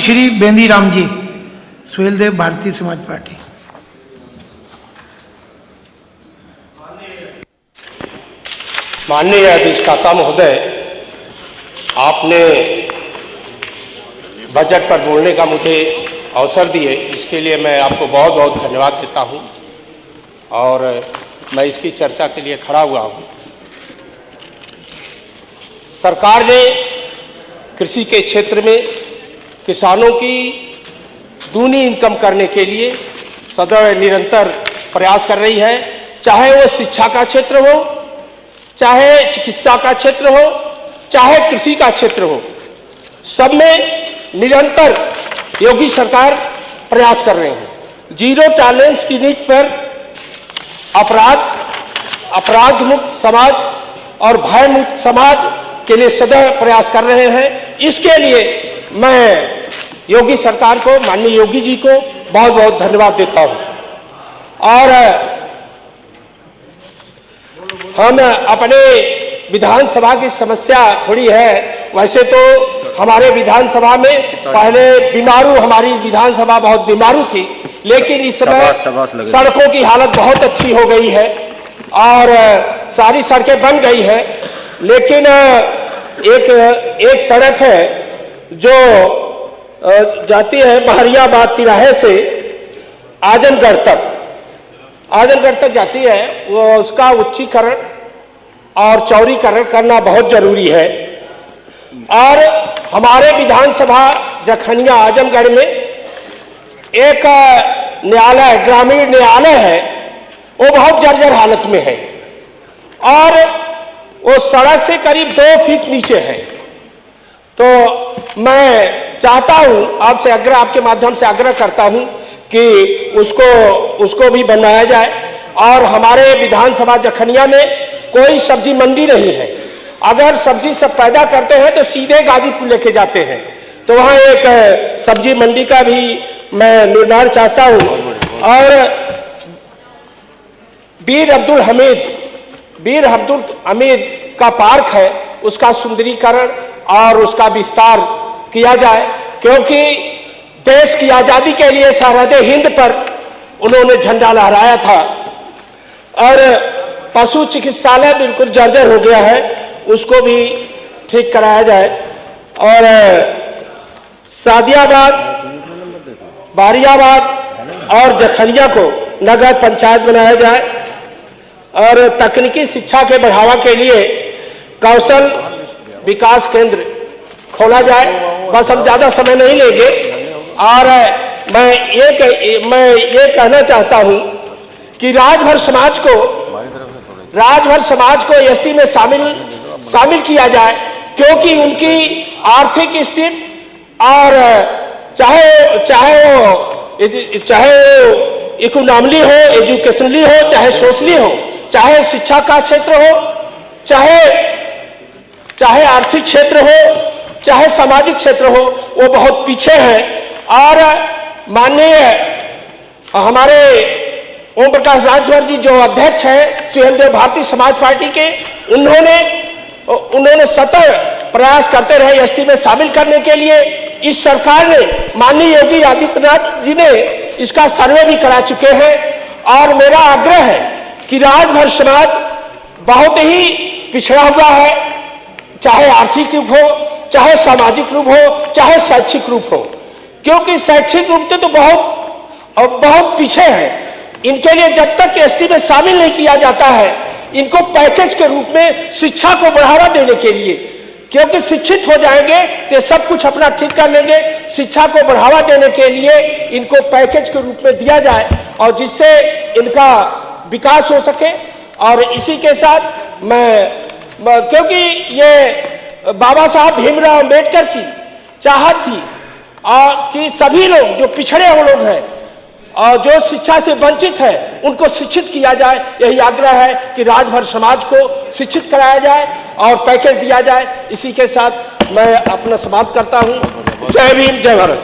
श्री बेंदी Ram ji, Suheldev Bharatiya Samaj party. माननीय अधिष्ठाता महोदय, आपने बजट पर बोलने का मुझे अवसर दिए, इसके लिए मैं आपको बहुत बहुत धन्यवाद देता हूं और मैं इसकी चर्चा के लिए खड़ा हुआ हूं। सरकार ने कृषि के क्षेत्र में किसानों की दूनी इनकम करने के लिए सदैव निरंतर प्रयास कर रही है, चाहे वो शिक्षा का क्षेत्र हो, चाहे चिकित्सा का क्षेत्र हो, चाहे कृषि का क्षेत्र हो, सब में निरंतर योगी सरकार प्रयास कर रहे हैं। जीरो टॉलरेंस की नीति पर अपराध मुक्त समाज और भय मुक्त समाज के लिए सदैव प्रयास कर रहे हैं। इसके लिए मैं योगी सरकार को, माननीय योगी जी को बहुत बहुत धन्यवाद देता हूं। और हम अपने विधानसभा की समस्या थोड़ी है, वैसे तो हमारे विधानसभा में पहले हमारी विधानसभा बहुत बीमारू थी, लेकिन इस समय सड़कों की हालत बहुत अच्छी हो गई है और सारी सड़कें बन गई है। लेकिन एक सड़क है जो जाती है बहरियाबाद तिराहे से आजमगढ़ तक जाती है, वो उसका उच्चीकरण और चौड़ीकरण करना बहुत जरूरी है। और हमारे विधानसभा जखनिया आजमगढ़ में एक न्यायालय, ग्रामीण न्यायालय है, वो बहुत जर्जर हालत में है और वो सड़क से करीब 2 फीट नीचे है। तो मैं चाहता हूं, आपके माध्यम से आग्रह करता हूं कि उसको भी बनाया जाए। और हमारे विधानसभा जखनिया में कोई सब्जी मंडी नहीं है, अगर सब्जी सब पैदा करते हैं तो सीधे गाजीपुर लेके जाते हैं, तो वहां एक सब्जी मंडी का भी मैं निर्माण चाहता हूं। और बीर अब्दुल हमीद का पार्क है, उसका सुंदरीकरण और उसका विस्तार किया जाए, क्योंकि देश की आजादी के लिए सरहद हिंद पर उन्होंने झंडा लहराया था। और पशु चिकित्सालय बिल्कुल जर्जर हो गया है, उसको भी ठीक कराया जाए। और सादियाबाद, बारियाबाद और जखनिया को नगर पंचायत बनाया जाए और तकनीकी शिक्षा के बढ़ावा के लिए कौशल विकास केंद्र खोला जाए। बस हम ज्यादा समय नहीं लेंगे। और मैं ये कहना चाहता हूं कि राजभर समाज को एसटी में शामिल किया जाए, क्योंकि उनकी आर्थिक स्थिति और चाहे वो इकोनॉमिकली हो, एजुकेशनली हो, चाहे सोशली हो, चाहे शिक्षा का क्षेत्र हो, चाहे आर्थिक क्षेत्र हो, चाहे सामाजिक क्षेत्र हो, वो बहुत पीछे है। और माननीय हमारे ओम प्रकाश राजभर जी जो अध्यक्ष हैं सुहेलदेव भारतीय समाज पार्टी के, उन्होंने सतत प्रयास करते रहे एसटी में शामिल करने के लिए। इस सरकार ने, माननीय योगी आदित्यनाथ जी ने इसका सर्वे भी करा चुके हैं। और मेरा आग्रह है कि राजभर समाज बहुत ही पिछड़ा हुआ है, चाहे आर्थिक रूप हो, चाहे सामाजिक रूप हो, चाहे शैक्षिक रूप हो, क्योंकि शैक्षिक रूप से तो बहुत पीछे है। इनके लिए जब तक एसटी में शामिल नहीं किया जाता है, इनको पैकेज के रूप में शिक्षा को बढ़ावा देने के लिए, क्योंकि शिक्षित हो जाएंगे तो सब कुछ अपना ठीक कर लेंगे। शिक्षा को बढ़ावा देने के लिए इनको पैकेज के रूप में दिया जाए और जिससे इनका विकास हो सके। और इसी के साथ क्योंकि ये बाबा साहब भीमराव अंबेडकर की चाहत थी और कि सभी लोग जो पिछड़े हुए लोग हैं और जो शिक्षा से वंचित है, उनको शिक्षित किया जाए। यही आग्रह है कि राजभर समाज को शिक्षित कराया जाए और पैकेज दिया जाए। इसी के साथ मैं अपना समाप्त करता हूं। जय भीम, जय भारत।